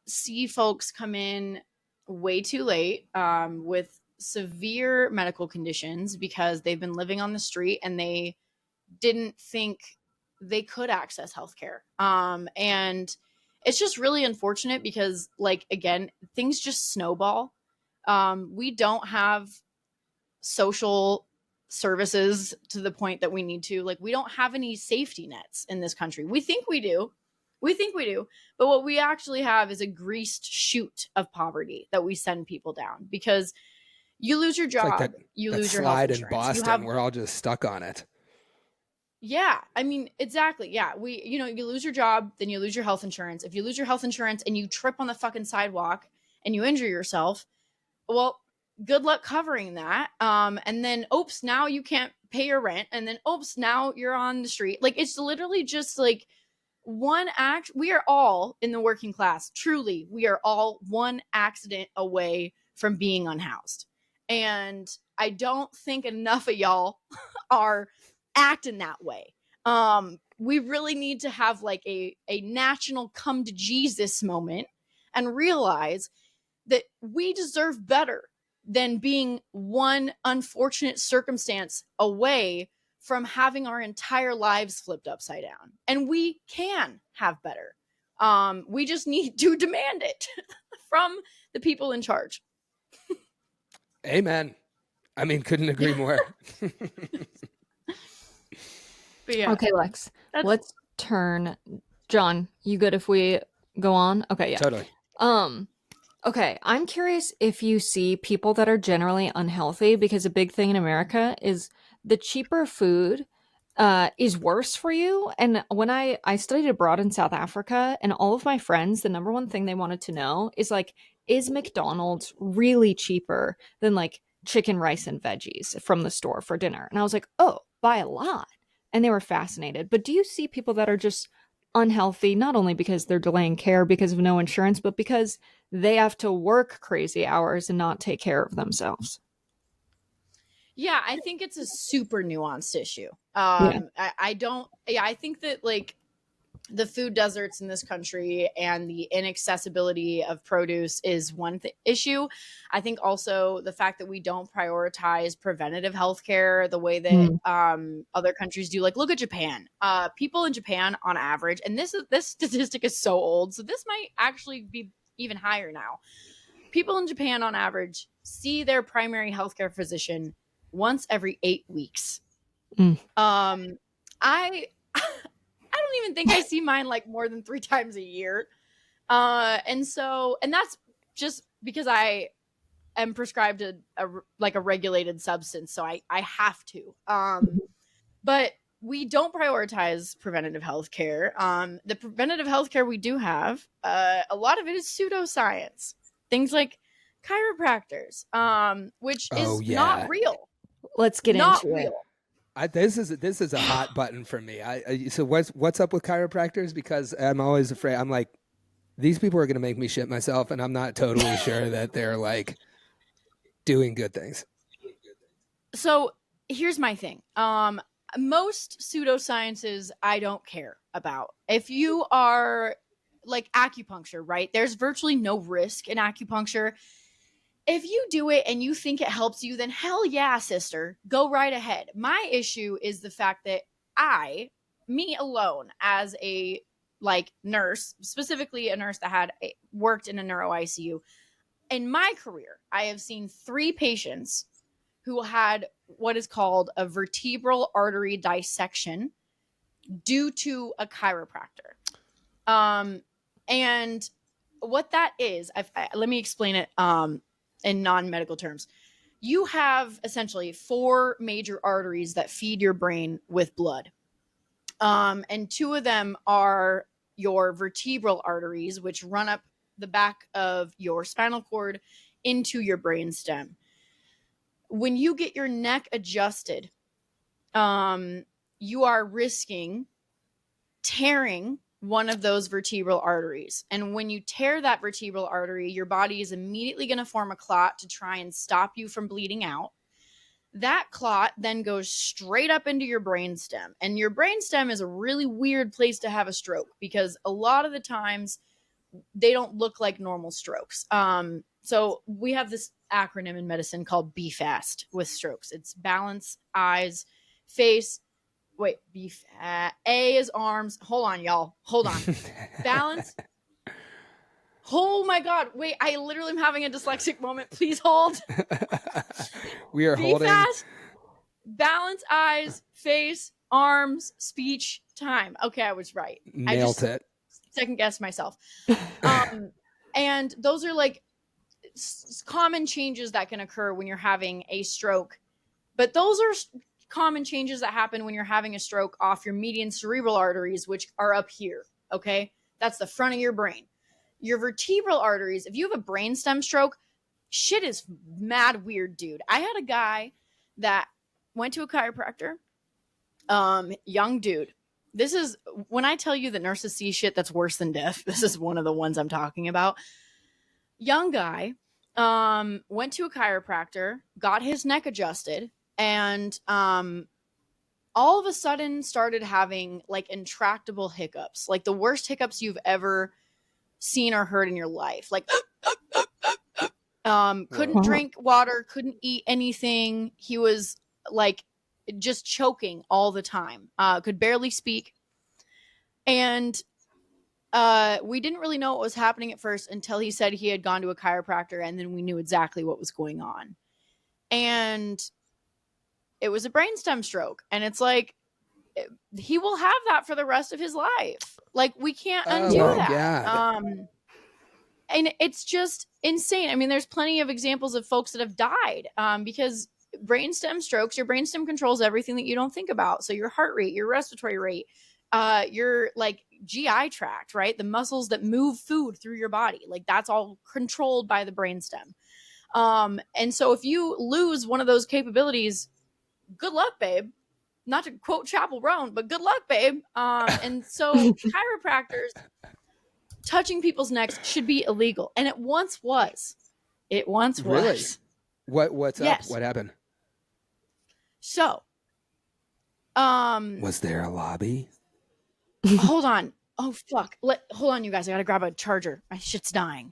see folks come in way too late with severe medical conditions because they've been living on the street and they didn't think they could access healthcare. And it's just really unfortunate because, like, again, things just snowball. We don't have social services to the point that we need to. Like, we don't have any safety nets in this country. We think we do. But what we actually have is a greased chute of poverty that we send people down because you lose your job, you lose your health insurance. Slide in Boston, we're all just stuck on it. Yeah, I mean, exactly. Yeah, you lose your job, then you lose your health insurance. If you lose your health insurance and you trip on the fucking sidewalk and you injure yourself, well, good luck covering that. And then, oops, now you can't pay your rent. And then, oops, now you're on the street. Like, it's literally just like one act. We are all in the working class. Truly, we are all one accident away from being unhoused. And I don't think enough of y'all are acting that way. We really need to have like a national come to Jesus moment and realize that we deserve better than being one unfortunate circumstance away from having our entire lives flipped upside down. And we can have better. We just need to demand it from the people in charge. Amen. I mean, couldn't agree more. But yeah. Okay, Lex, let's turn. John, you good if we go on? Okay, yeah. Totally. Okay, I'm curious if you see people that are generally unhealthy, because a big thing in America is the cheaper food is worse for you. And when I studied abroad in South Africa, and all of my friends, the number one thing they wanted to know is like, is McDonald's really cheaper than like chicken, rice, and veggies from the store for dinner? And I was like, oh, by a lot. And they were fascinated. But do you see people that are just unhealthy, not only because they're delaying care because of no insurance, but because they have to work crazy hours and not take care of themselves? Yeah, I think it's a super nuanced issue. Yeah. I think that like the food deserts in this country and the inaccessibility of produce is one issue. I think also the fact that we don't prioritize preventative health care the way that other countries do. Like, look at Japan. People in Japan on average, and this statistic is so old, so this might actually be even higher now. People in Japan on average see their primary healthcare physician once every 8 weeks. I I don't even think I see mine like more than 3 times a year. And that's just because I am prescribed a regulated substance. So I have to. But we don't prioritize preventative health care. The preventative health care we do have, a lot of it is pseudoscience. Things like chiropractors, which is not real. Let's get into it. This is a hot button for me. So what's up with chiropractors? Because I'm always afraid. I'm like, these people are going to make me shit myself, and I'm not totally sure that they're like doing good things. So here's my thing. Most pseudosciences I don't care about. If you are like acupuncture, right? There's virtually no risk in acupuncture. If you do it and you think it helps you, then hell yeah, sister, go right ahead. My issue is the fact that me alone, as a like nurse, specifically a nurse that had worked in a neuro ICU, in my career, I have seen 3 patients who had what is called a vertebral artery dissection due to a chiropractor. And what that is, let me explain it in non-medical terms. You have essentially 4 major arteries that feed your brain with blood. And 2 of them are your vertebral arteries, which run up the back of your spinal cord into your brain stem. When you get your neck adjusted, you are risking tearing one of those vertebral arteries. And when you tear that vertebral artery, your body is immediately going to form a clot to try and stop you from bleeding out. That clot then goes straight up into your brainstem. And your brainstem is a really weird place to have a stroke because a lot of the times they don't look like normal strokes. So we have this acronym in medicine called BFAST with strokes. It's balance, eyes, face. Wait, A is arms. Hold on, y'all. Hold on. Balance. Oh my God. Wait, I literally am having a dyslexic moment. Please hold. We are holding. Fast. Balance, eyes, face, arms, speech, time. Okay, I was right. Nailed it. Second guessed myself. And those are like common changes that can occur when you're having a stroke. But those are common changes that happen when you're having a stroke off your median cerebral arteries, which are up here. Okay. That's the front of your brain. Your vertebral arteries, if you have a brainstem stroke, shit is mad weird, dude. I had a guy that went to a chiropractor, young dude. This is when I tell you that nurses see shit that's worse than death. This is one of the ones I'm talking about. Young guy, went to a chiropractor, got his neck adjusted, and all of a sudden started having like intractable hiccups, like the worst hiccups you've ever seen or heard in your life. Like couldn't drink water, couldn't eat anything. He was like just choking all the time. Could barely speak. And we didn't really know what was happening at first until he said he had gone to a chiropractor, and then we knew exactly what was going on. And it was a brainstem stroke. And it's like, he will have that for the rest of his life. Like, we can't undo that. Yeah. And it's just insane. I mean, there's plenty of examples of folks that have died because brainstem strokes, your brainstem controls everything that you don't think about. So your heart rate, your respiratory rate, your like GI tract, right? The muscles that move food through your body, like that's all controlled by the brainstem. And so if you lose one of those capabilities, good luck, babe. Not to quote Chapel Roan, but good luck, babe. And so chiropractors touching people's necks should be illegal. And it once was. It once really? was. What's yes. up? What happened? So, was there a lobby? Hold on. Oh, fuck. Hold on, you guys. I got to grab a charger. My shit's dying.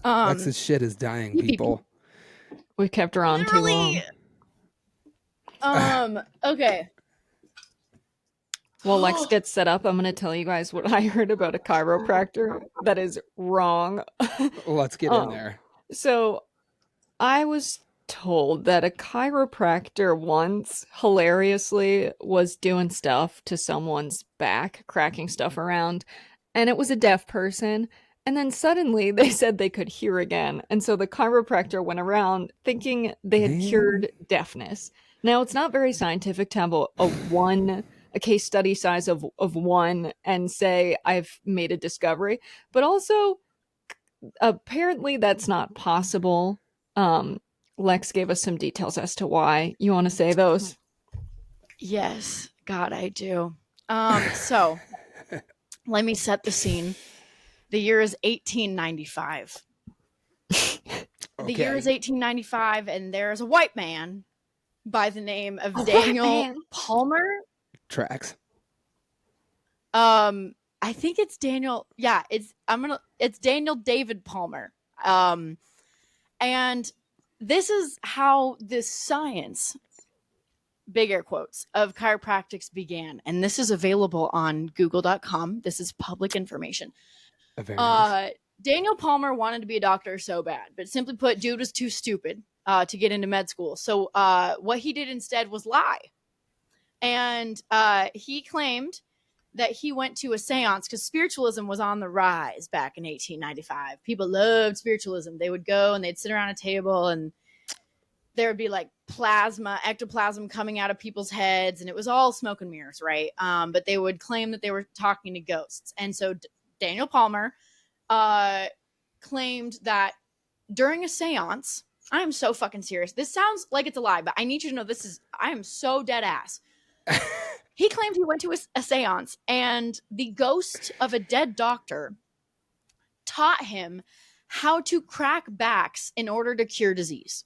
Alexis' shit is dying, people. We kept her on too long. Okay. While Lex gets set up, I'm going to tell you guys what I heard about a chiropractor that is wrong. Let's get in there. So I was told that a chiropractor once hilariously was doing stuff to someone's back, cracking stuff around, and it was a deaf person. And then suddenly they said they could hear again. And so the chiropractor went around thinking they had cured deafness. Now, it's not very scientific to have a case study size of one and say, I've made a discovery. But also, apparently that's not possible. Lex gave us some details as to why. You want to say those? Yes. God, I do. So, let me set the scene. The year is 1895. The year is 1895, and there's a white man by the name of Daniel Palmer. Tracks. I think it's Daniel. Yeah, it's Daniel David Palmer. And this is how this science, big air quotes, of chiropractics began. And this is available on google.com. This is public information. Nice. Daniel Palmer wanted to be a doctor so bad, but simply put, dude was too stupid to get into med school. So what he did instead was lie. And he claimed that he went to a seance because spiritualism was on the rise back in 1895. People loved spiritualism. They would go and they'd sit around a table and there would be like ectoplasm coming out of people's heads. And it was all smoke and mirrors, right? But they would claim that they were talking to ghosts. And so Daniel Palmer claimed that during a seance, I am so fucking serious. This sounds like it's a lie, but I need you to know I am so dead ass. He claimed he went to a seance and the ghost of a dead doctor taught him how to crack backs in order to cure disease.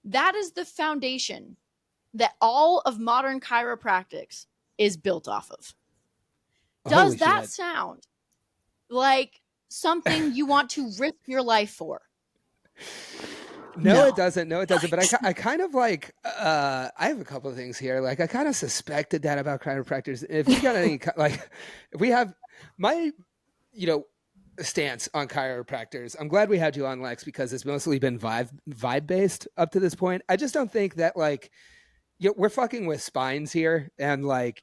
That is the foundation that all of modern chiropractics is built off of. Does that sound like something you want to risk your life for? No, it doesn't. No, it doesn't. But I kind of like, I have a couple of things here. Like, I kind of suspected that about chiropractors. If you got any, like, if we have my, stance on chiropractors, I'm glad we had you on, Lex, because it's mostly been vibe based up to this point. I just don't think that, like, we're fucking with spines here and, like,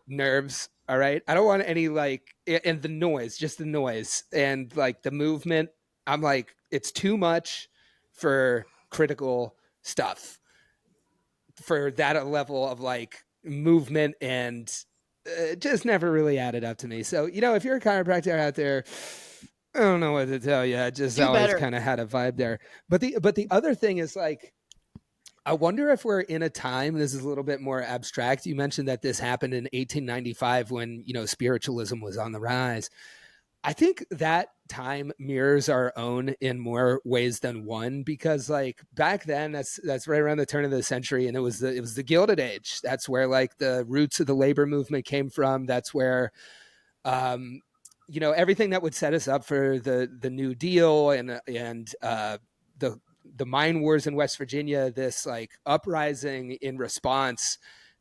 nerves. All right. I don't want any, like, and the noise, just the noise and, like, the movement. I'm like, it's too much for critical stuff, for that level of, like, movement, and just never really added up to me. So, if you're a chiropractor out there, I don't know what to tell you. I just always kind of had a vibe there. But the other thing is, like, I wonder if we're in a time, this is a little bit more abstract. You mentioned that this happened in 1895 when, spiritualism was on the rise. I think that time mirrors our own in more ways than one, because, like, back then, that's right around the turn of the century, and it was the Gilded Age. That's where, like, the roots of the labor movement came from. That's where, everything that would set us up for the New Deal and the mine wars in West Virginia, this, like, uprising in response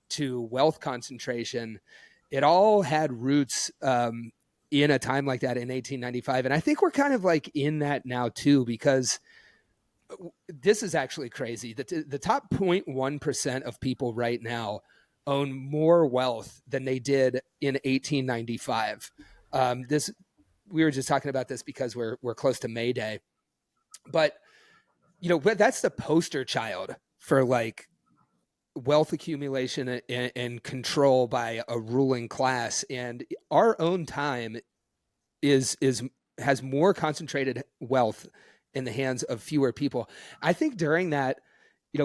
to wealth concentration. It all had roots in a time like that in 1895. And I think we're kind of like in that now too, because this is actually crazy. The top 0.1% of people right now own more wealth than they did in 1895. We were just talking about this because we're close to May Day, but that's the poster child for like wealth accumulation and control by a ruling class. And our own time has more concentrated wealth in the hands of fewer people. I think during that,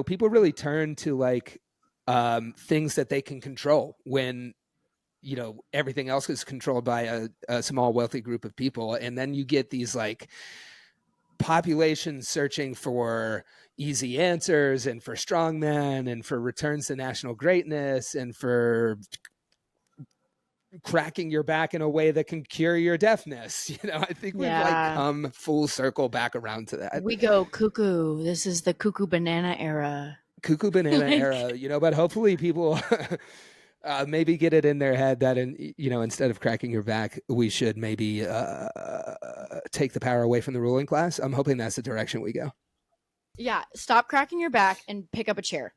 people really turn to like things that they can control when everything else is controlled by a small wealthy group of people. And then you get these like populations searching for easy answers and for strongmen and for returns to national greatness and for cracking your back in a way that can cure your deafness. I think we've like come full circle back around to that. We go cuckoo. This is the cuckoo banana era. Cuckoo banana era, but hopefully people maybe get it in their head that instead of cracking your back, we should maybe take the power away from the ruling class. I'm hoping that's the direction we go. Yeah. Stop cracking your back and pick up a chair.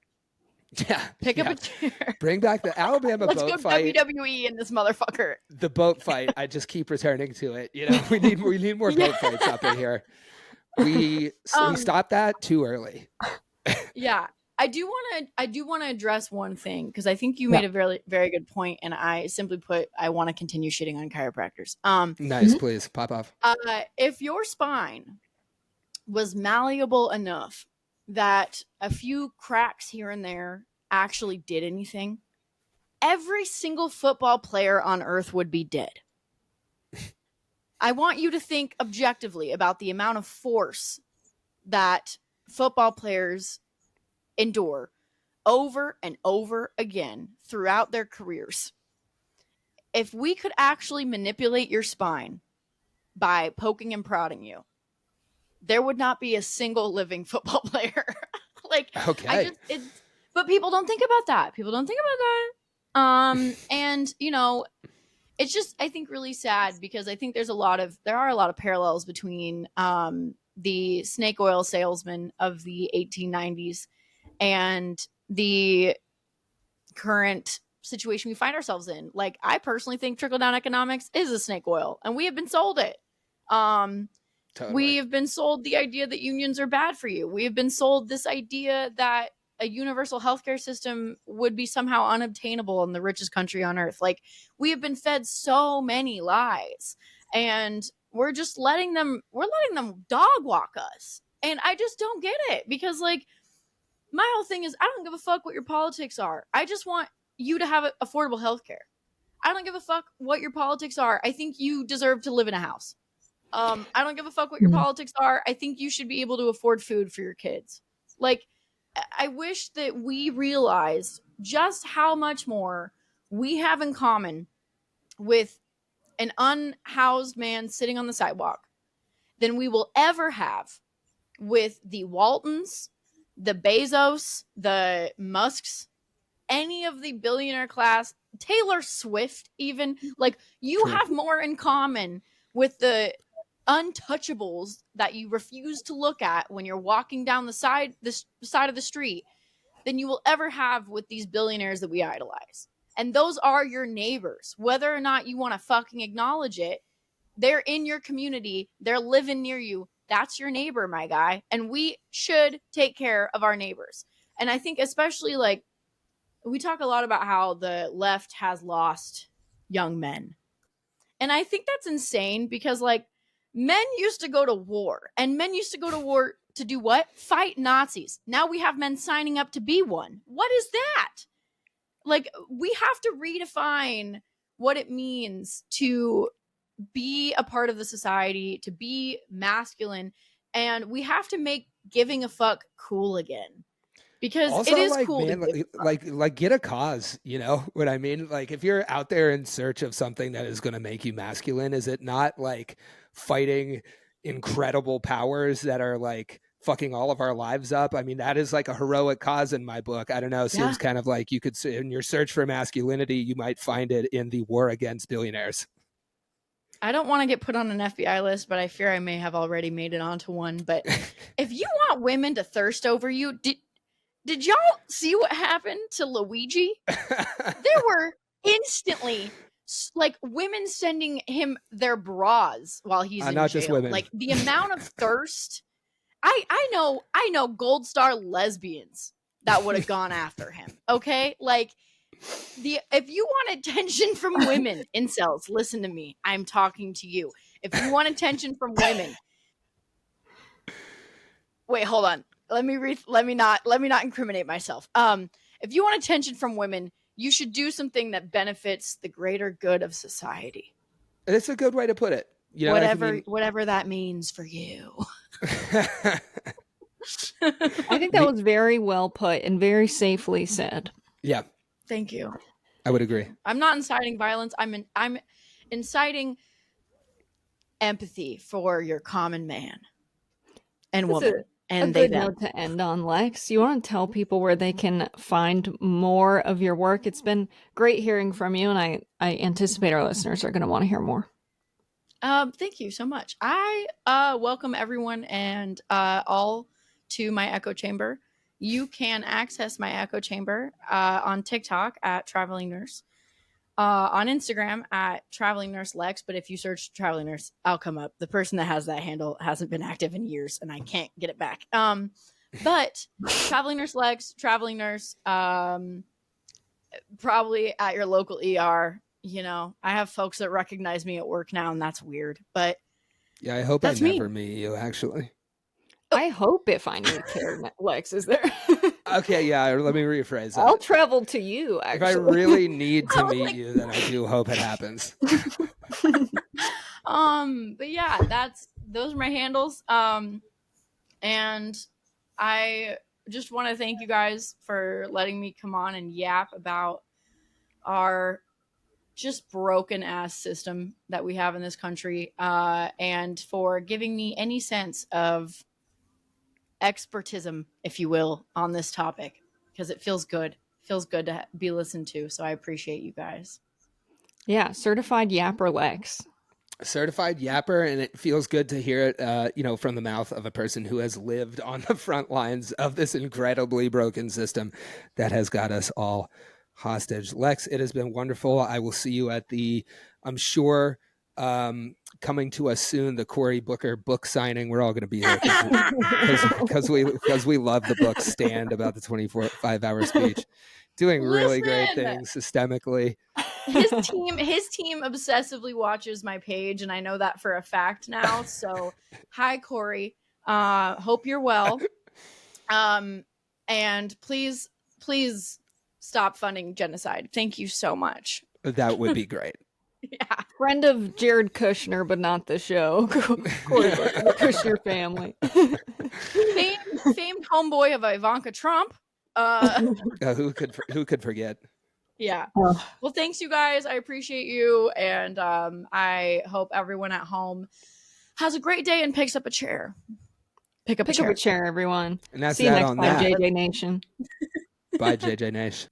Yeah. Pick up a chair. Bring back the Alabama boat fight. Let's go WWE in this motherfucker. The boat fight. I just keep returning to it. We need more boat fights up in here. We stopped that too early. Yeah. I do want to address one thing, because I think you made a very, very good point, and I simply put, I want to continue shitting on chiropractors. Nice, please pop off. If your spine was malleable enough that a few cracks here and there actually did anything, every single football player on earth would be dead. I want you to think objectively about the amount of force that football players endure over and over again throughout their careers. If we could actually manipulate your spine by poking and prodding you, there would not be a single living football player. Okay. But people don't think about that. And it's just, I think, really sad, because I think there are a lot of parallels between the snake oil salesman of the 1890s and the current situation we find ourselves in. Like, I personally think trickle-down economics is a snake oil, and we have been sold it. Totally. We have been sold the idea that unions are bad for you. We have been sold this idea that a universal healthcare system would be somehow unobtainable in the richest country on earth. Like, we have been fed so many lies, and we're letting them dog walk us. And I just don't get it, because like, my whole thing is, I don't give a fuck what your politics are. I just want you to have affordable healthcare. I don't give a fuck what your politics are. I think you deserve to live in a house. I don't give a fuck what your politics are. I think you should be able to afford food for your kids. Like, I wish that we realized just how much more we have in common with an unhoused man sitting on the sidewalk than we will ever have with the Waltons, the Bezos, the Musks, any of the billionaire class, Taylor Swift even. Like, you have more in common with the untouchables that you refuse to look at when you're walking down the side of the street than you will ever have with these billionaires that we idolize. And those are your neighbors. Whether or not you want to fucking acknowledge it, they're in your community. They're living near you. That's your neighbor, my guy. And we should take care of our neighbors. And I think especially, like, we talk a lot about how the left has lost young men. And I think that's insane, because like, men used to go to war, and men used to go to war to do what? Fight Nazis. Now we have men signing up to be one. What is that? Like, we have to redefine what it means to be a part of the society, to be masculine, and we have to make giving a fuck cool again. Because also, it is like, cool, man, like get a cause, you know what I mean? Like, if you're out there in search of something that is going to make you masculine, is it not like fighting incredible powers that are like fucking all of our lives up? I mean, that is like a heroic cause in my book. I don't know. It seems kind of like you could say in your search for masculinity, you might find it in the war against billionaires. I don't want to get put on an FBI list, but I fear I may have already made it onto one. But if you want women to thirst over you, did y'all see what happened to Luigi? There were instantly like women sending him their bras while he's in not jail. Just women. Like the amount of thirst. I know gold star lesbians that would have gone after him. Okay, like. If you want attention from women, incels, listen to me. I'm talking to you. If you want attention from women, wait, hold on. Let me not incriminate myself. If you want attention from women, you should do something that benefits the greater good of society. It's a good way to put it. You know, whatever that means for you. I think that was very well put and very safely said. Yeah. Thank you. I would agree. I'm not inciting violence. I'm inciting empathy for your common man and woman. And a good note to end on, Lex. You want to tell people where they can find more of your work? It's been great hearing from you, and I anticipate our listeners are going to want to hear more. Thank you so much. I welcome everyone and all to my echo chamber. You can access my echo chamber on TikTok at Traveling Nurse, on Instagram at Traveling Nurse Lex. But if you search Traveling Nurse, I'll come up. The person that has that handle hasn't been active in years, and I can't get it back. But Traveling Nurse Lex, Traveling Nurse, probably at your local ER. You know, I have folks that recognize me at work now, and that's weird. But yeah, I hope I never meet you, actually. I hope if I need care, Lex is there. Okay, yeah, let me rephrase that. I'll travel to you, actually. If I really need to meet you, then I do hope it happens. But yeah, those are my handles. And I just want to thank you guys for letting me come on and yap about our just broken ass system that we have in this country, and for giving me any sense of expertism, if you will, on this topic, because it feels good to be listened to. So I appreciate you guys. Yeah, certified yapper Lex. Certified yapper, and it feels good to hear it, from the mouth of a person who has lived on the front lines of this incredibly broken system that has got us all hostage. Lex, it has been wonderful. I will see you at I'm sure, coming to us soon, the Cory Booker book signing. We're all going to be there because we love the book Stand, about the 25-hour speech, doing really great things systemically. His team obsessively watches my page, and I know that for a fact now. So hi, Cory. Hope you're well. And please stop funding genocide. Thank you so much. That would be great. Yeah. Friend of Jared Kushner, but not the show. Cory Booker, the Kushner family. Famed homeboy of Ivanka Trump. Who could forget? Yeah. Well, thanks, you guys. I appreciate you, and I hope everyone at home has a great day and picks up a chair. Pick up a chair, everyone. And that's See you next on time, that. JJ Nation. Bye, JJ Nation.